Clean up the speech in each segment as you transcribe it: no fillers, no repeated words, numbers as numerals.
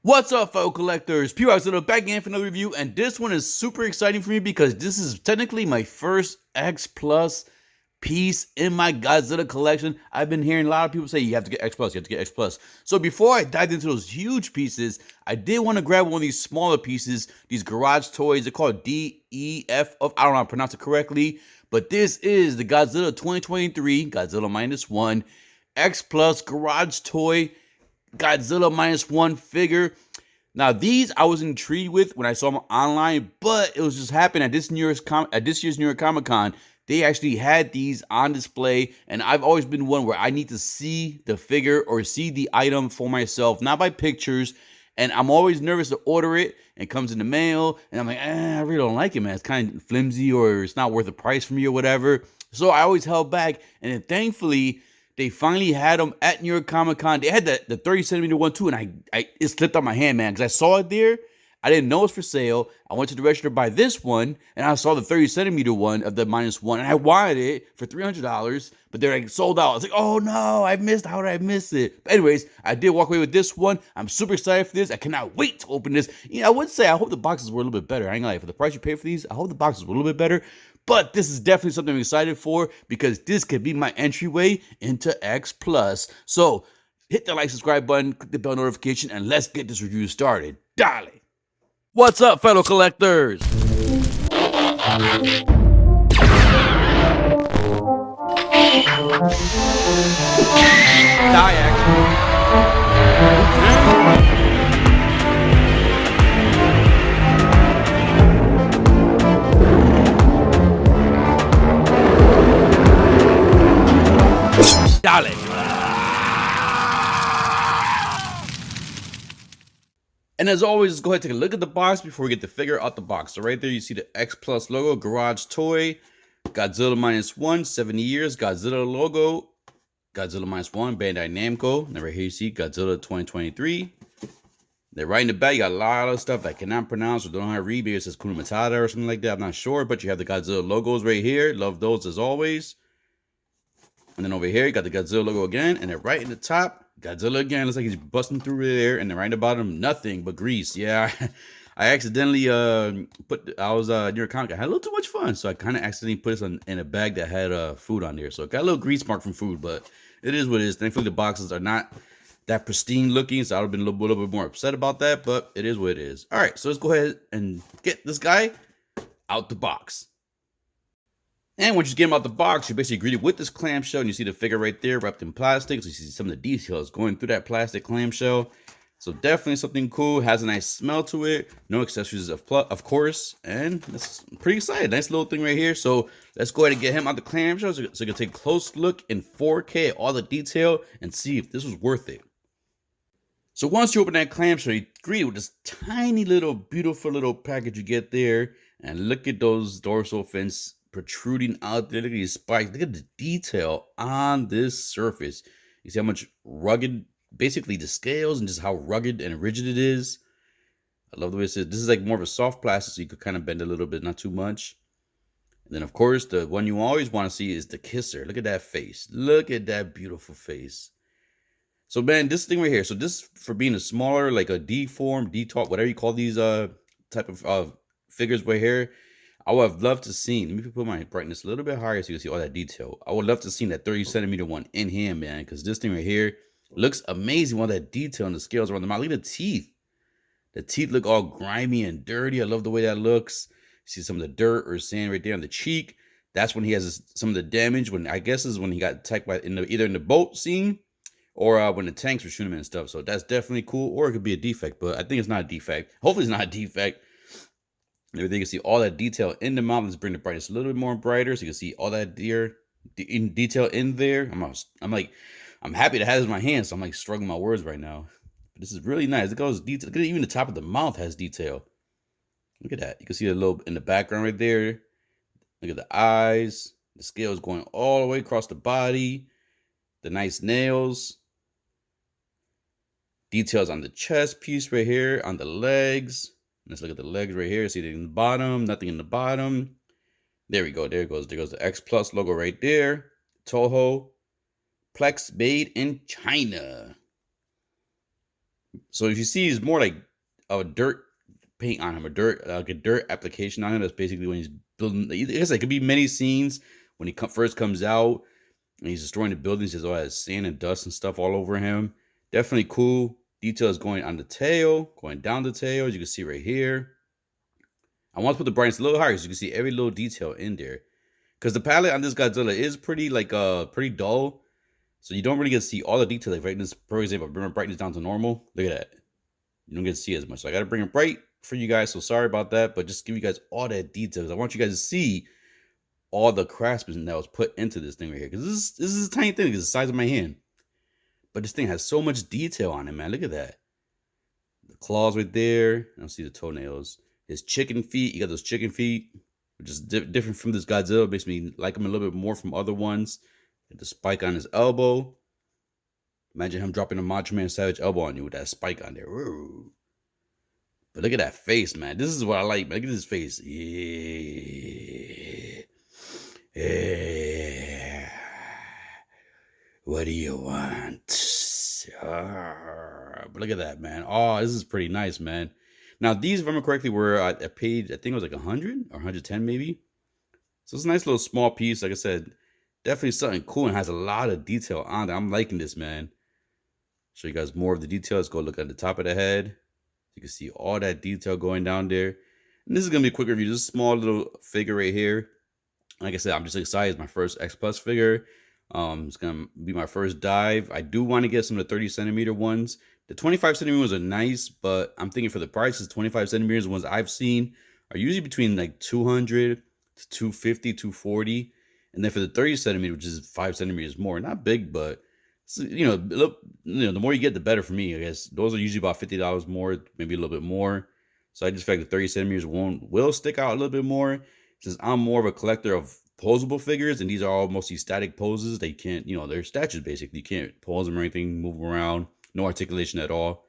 What's up, fellow collectors? Godzilla back again for another review, and this one is super exciting for me because this is technically my first X Plus piece in my Godzilla collection. I've been hearing a lot of people say you have to get X Plus, you have to get X Plus. So before I dived into those huge pieces, I did want to grab one of these smaller pieces, these garage toys. They're called DEF, I don't know how to pronounce it correctly, but this is the Godzilla 2023, Godzilla -1, X Plus garage toy Godzilla -1 figure. Now these I was intrigued with when I saw them online, but it was just happening at this year's New York Comic Con. They actually had these on display, and I've always been one where I need to see the figure or see the item for myself, not by pictures. And I'm always nervous to order it. It comes in the mail, and I'm like, I really don't like it, man. It's kind of flimsy, or it's not worth the price for me, or whatever. So I always held back, and then thankfully they finally had them at New York Comic Con. They had the 30 centimeter one too, and it slipped out my hand, man, because I saw it there. I didn't know it was for sale. I went to the register to buy this one, and I saw the 30 centimeter one of the -1, and I wanted it for $300, but they're like sold out. I was like, oh no, I missed. How did I miss it? But anyways, I did walk away with this one. I'm super excited for this. I cannot wait to open this. You know, I would say I hope the boxes were a little bit better. I ain't gonna lie, for the price you pay for these, I hope the boxes were a little bit better. But this is definitely something I'm excited for because this could be my entryway into X Plus. So hit the like, subscribe button, click the bell notification, and let's get this review started. Dale! What's up, fellow collectors? Die Dale. And as always, let's go ahead and take a look at the box before we get the figure out the box. So right there, you see the X Plus logo, garage toy, Godzilla -1, 70 years, Godzilla logo, Godzilla -1, Bandai Namco. And right here you see Godzilla 2023. Then right in the back, you got a lot of stuff I cannot pronounce or don't know how to read. Maybe it says Kuna Matata or something like that. I'm not sure, but you have the Godzilla logos right here. Love those as always. And then over here, you got the Godzilla logo again. And then right in the top, Godzilla again. Looks like he's busting through there. And then right in the bottom, nothing but grease. Yeah, I accidentally I was near a comic. I had a little too much fun. So I kind of accidentally put this in a bag that had food on there. So it got a little grease mark from food, but it is what it is. Thankfully, the boxes are not that pristine looking. So I would have been a little bit more upset about that, but it is what it is. All right, so let's go ahead and get this guy out the box. And once you get him out the box, you're basically greeted with this clamshell, and you see the figure right there wrapped in plastic. So you see some of the details going through that plastic clamshell. So definitely something cool. Has a nice smell to it. No accessories, of course. And that's pretty exciting. Nice little thing right here. So let's go ahead and get him out the clamshell so you can take a close look in 4K at all the detail and see if this was worth it. So once you open that clamshell, you're greeted with this tiny little, beautiful little package you get there. And look at those dorsal fins protruding out there. Look at these spikes. Look at the detail on this surface. You see how much rugged, basically the scales, and just how rugged and rigid it is. I love the way it says this is like more of a soft plastic, so you could kind of bend a little bit, not too much. And then of course the one you always want to see is the kisser. Look at that face. Look at that beautiful face. So man, this thing right here, so this, for being a smaller, like a deformed, detaught, whatever you call these type of figures right here, I would have loved to see. Let me put my brightness a little bit higher so you can see all that detail. I would love to see that 30 centimeter one in him, man, because this thing right here looks amazing. All that detail and the scales around the mouth. Look at the teeth. The teeth look all grimy and dirty. I love the way that looks. You see some of the dirt or sand right there on the cheek. That's when he has some of the damage. When I guess is when he got attacked by either in the boat scene or when the tanks were shooting him and stuff. So that's definitely cool. Or it could be a defect, but I think it's not a defect. Hopefully it's not a defect. Everything, you can see all that detail in the mouth. Let's bring the brightness a little bit more brighter so you can see all that detail in there. I'm happy to have this in my hands, so I'm like struggling my words right now. But this is really nice. Look at those details. Look at even the top of the mouth has detail. Look at that. You can see a little in the background right there. Look at the eyes. The scales going all the way across the body. The nice nails. Details on the chest piece right here, on the legs. Let's look at the legs right here. See in the bottom, nothing in the bottom. There we go. There it goes. There goes the X Plus logo right there. Toho. Plex made in China. So if you see, it's more like a dirt paint on him, a dirt like a dirt application on him. That's basically when he's building. I guess it could be many scenes when he first comes out and he's destroying the buildings. There's all that sand and dust and stuff all over him. Definitely cool. Details going on the tail, going down the tail, as you can see right here. I want to put the brightness a little higher so you can see every little detail in there. Because the palette on this Godzilla is pretty pretty dull. So you don't really get to see all the detail. Like right this, for example, bring my brightness down to normal. Look at that. You don't get to see as much. So I gotta bring it bright for you guys. So sorry about that, but just give you guys all that details. I want you guys to see all the craftsmanship that was put into this thing right here. Because this is a tiny thing. It's the size of my hand. But this thing has so much detail on it, man. Look at that. The claws right there. I don't see the toenails. His chicken feet. You got those chicken feet, which is different from this Godzilla. Makes me like him a little bit more from other ones. The spike on his elbow. Imagine him dropping a Macho Man Savage elbow on you with that spike on there. Woo. But look at that face, man. This is what I like, man. Look at his face. Yeah. Yeah. What do you want? But look at that, man. Oh, this is pretty nice, man. Now, these, if I remember correctly, were I paid, I think it was like 100 or 110 maybe. So it's a nice little small piece. Like I said, definitely something cool and has a lot of detail on it. I'm liking this, man. Show you guys more of the details. Go look at the top of the head. You can see all that detail going down there. And this is going to be a quick review. This small little figure right here. Like I said, I'm just excited. It's my first X Plus figure. It's going to be my first dive. I do want to get some of the 30 centimeter ones. The 25 centimeter ones are nice, but I'm thinking for the prices, 25 centimeters, the ones I've seen are usually between like 200 to 250, 240. And then for the 30 centimeter, which is 5 centimeters more, not big, but the more you get, the better for me, I guess. Those are usually about $50 more, maybe a little bit more. So I just feel like the 30 centimeters will stick out a little bit more, since I'm more of a collector of posable figures, and these are all mostly static poses. They can't, they're statues basically. You can't pose them or anything, move them around, no articulation at all.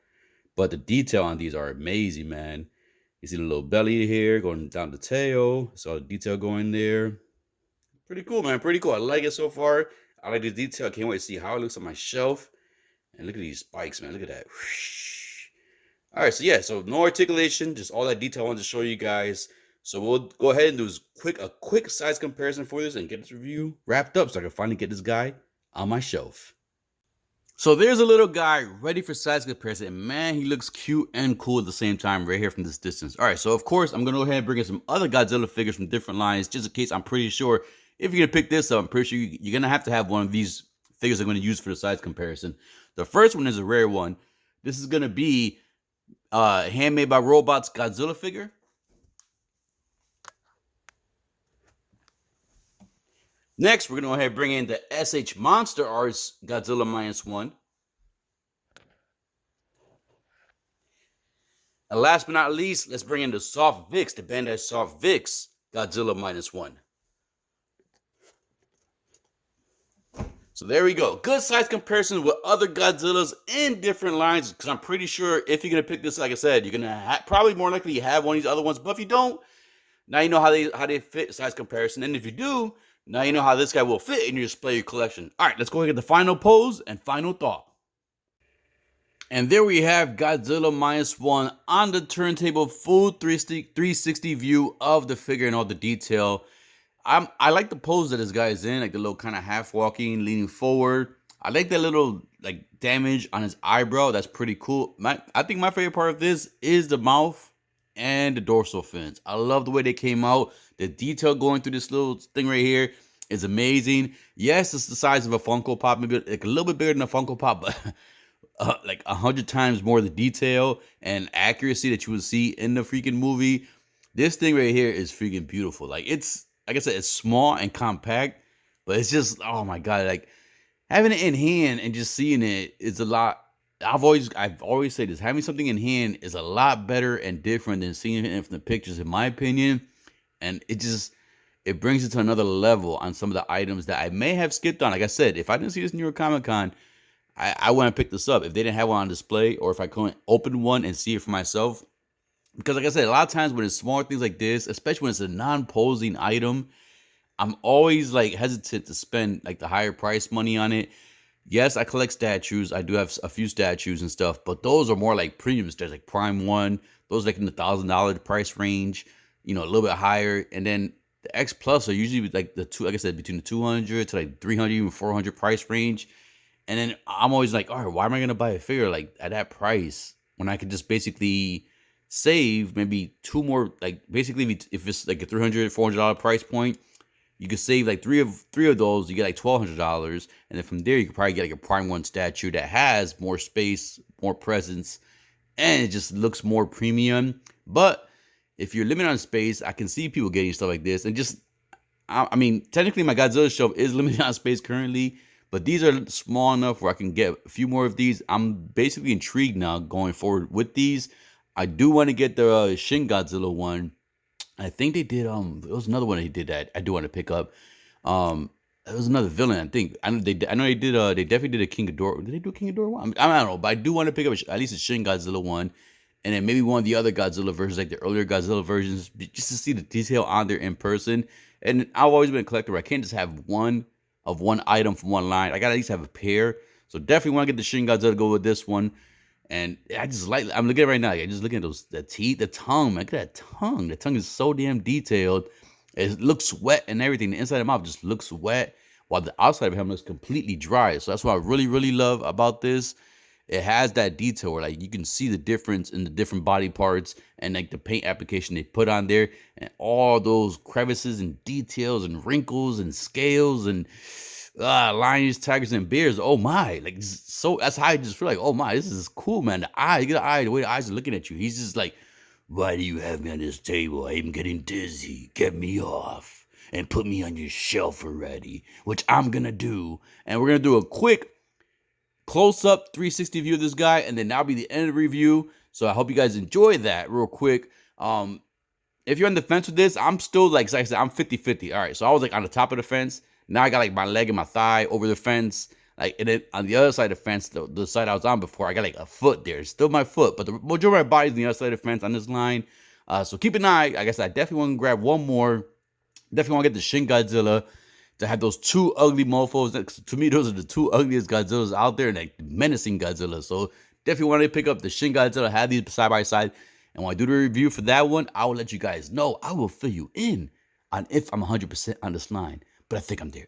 But the detail on these are amazing, man. You see the little belly here going down the tail. So the detail going there. Pretty cool, man. Pretty cool. I like it so far. I like the detail. I can't wait to see how it looks on my shelf. And look at these spikes, man. Look at that. All right, so yeah, so no articulation, just all that detail I wanted to show you guys. So we'll go ahead and do a quick size comparison for this and get this review wrapped up so I can finally get this guy on my shelf. So there's a little guy ready for size comparison, and man, he looks cute and cool at the same time right here from this distance. All right, so of course, I'm going to go ahead and bring in some other Godzilla figures from different lines, just in case. I'm pretty sure if you're going to pick this up, I'm pretty sure you're going to have one of these figures I'm going to use for the size comparison. The first one is a rare one. This is going to be Handmade by Robots Godzilla figure. Next, we're going to go ahead and bring in the SH Monster Arts Godzilla -1. And last but not least, let's bring in the Soft Vix, the Bandai Soft Vix Godzilla -1. So there we go. Good size comparison with other Godzillas in different lines. Because I'm pretty sure if you're going to pick this, like I said, you're going to probably more likely have one of these other ones. But if you don't, now you know how they fit size comparison. And if you do, now you know how this guy will fit in your display collection. All right, let's go ahead and get the final pose and final thought. And there we have Godzilla -1 on the turntable, full 360 view of the figure and all the detail. I like the pose that this guy is in, like the little kind of half walking, leaning forward. I like that little like damage on his eyebrow. That's pretty cool. I think my favorite part of this is the mouth and the dorsal fins. I love the way they came out. The detail going through this little thing right here is amazing. Yes, it's the size of a Funko Pop, maybe like a little bit bigger than a Funko Pop, but like 100 times more the detail and accuracy that you would see in the freaking movie. This thing right here is freaking beautiful. Like I said, it's small and compact, but it's just, oh my God, like having it in hand and just seeing it is a lot. I've always said this, having something in hand is a lot better and different than seeing it from the pictures, in my opinion. And it brings it to another level on some of the items that I may have skipped on. Like I said, if I didn't see this New York Comic Con, I wouldn't pick this up if they didn't have one on display, or if I couldn't open one and see it for myself. Because like I said, a lot of times when it's small things like this, especially when it's a non-posing item, I'm always like hesitant to spend like the higher price money on it. Yes, I collect statues. I do have a few statues and stuff, but those are more like premium statues, like Prime One. Those like in the $1,000 price range, a little bit higher. And then the X Plus are usually like the two, like I said, between the 200 to like 300, even 400 price range. And then I'm always like, all right, why am I gonna buy a figure like at that price when I could just basically save maybe two more, like basically if it's like a $300, $400 price point, you could save like three of those. You get like $1,200, and then from there you could probably get like a Prime One statue that has more space, more presence, and it just looks more premium. But if you're limited on space, I can see people getting stuff like this, and just I mean, technically my Godzilla shelf is limited on space currently, but these are small enough where I can get a few more of these. I'm basically intrigued now going forward with these. I do want to get the Shin Godzilla one. I think they did. There was another one they did that I do want to pick up. It was another villain. I think I know they. I know they did. They definitely did a King Ghidorah. Did they do a King Ghidorah one? I don't know, but I do want to pick up at least a Shin Godzilla one, and then maybe one of the other Godzilla versions, like the earlier Godzilla versions, just to see the detail on there in person. And I've always been a collector. I can't just have one item from one line. I gotta at least have a pair. So definitely want to get the Shin Godzilla to go with this one. And I just like, I'm looking at it right now. I'm just looking at the teeth, the tongue, man. Look at that tongue. The tongue is so damn detailed. It looks wet and everything. The inside of the mouth just looks wet, while the outside of him looks completely dry. So that's what I really, really love about this. It has that detail where like you can see the difference in the different body parts and like the paint application they put on there, and all those crevices and details and wrinkles and scales and lions, tigers, and bears. Oh my, like so that's how I just feel like, oh my, this is cool, man. The eye, you get the eye, the way the eyes are looking at you. He's just like, why do you have me on this table? I'm getting dizzy. Get me off and put me on your shelf already, which I'm gonna do. And we're gonna do a quick close-up 360 view of this guy, and then that'll be the end of the review. So I hope you guys enjoy that real quick. If you're on the fence with this, I'm still like I said, I'm 50-50. All right, so I was like on the top of the fence. Now I got like my leg and my thigh over the fence. Like, and then on the other side of the fence, the side I was on before, I got like a foot there. It's still my foot, but the majority of my body's on the other side of the fence on this line. So keep an eye. I guess I definitely want to grab one more. Definitely want to get the Shin Godzilla to have those two ugly mofos. To me, those are the two ugliest Godzillas out there, and like menacing Godzilla. So definitely want to pick up the Shin Godzilla, have these side by side. And when I do the review for that one, I will let you guys know. I will fill you in on if I'm 100% on this line. But I think I'm there.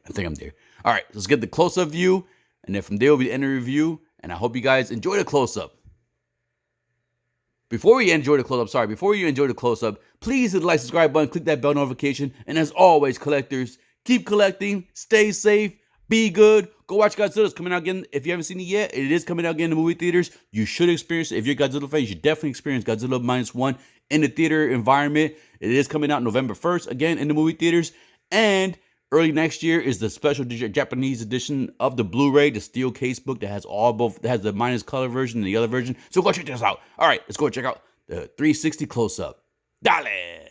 All right, let's get the close-up view. And then from there will be the end of the review. And I hope you guys enjoy the close-up. Before you enjoy the close-up, please hit the like, subscribe button, click that bell notification. And as always, collectors, keep collecting, stay safe, be good. Go watch Godzilla. It's coming out again. If you haven't seen it yet, it is coming out again in the movie theaters. You should experience it. If you're a Godzilla fan, you should definitely experience Godzilla -1 in the theater environment. It is coming out November 1st, again, in the movie theaters. And early next year is the special Japanese edition of the Blu-ray, the steel case book that has that has the minus color version and the other version. So go check this out. All right, let's go check out the 360 close-up. Dale!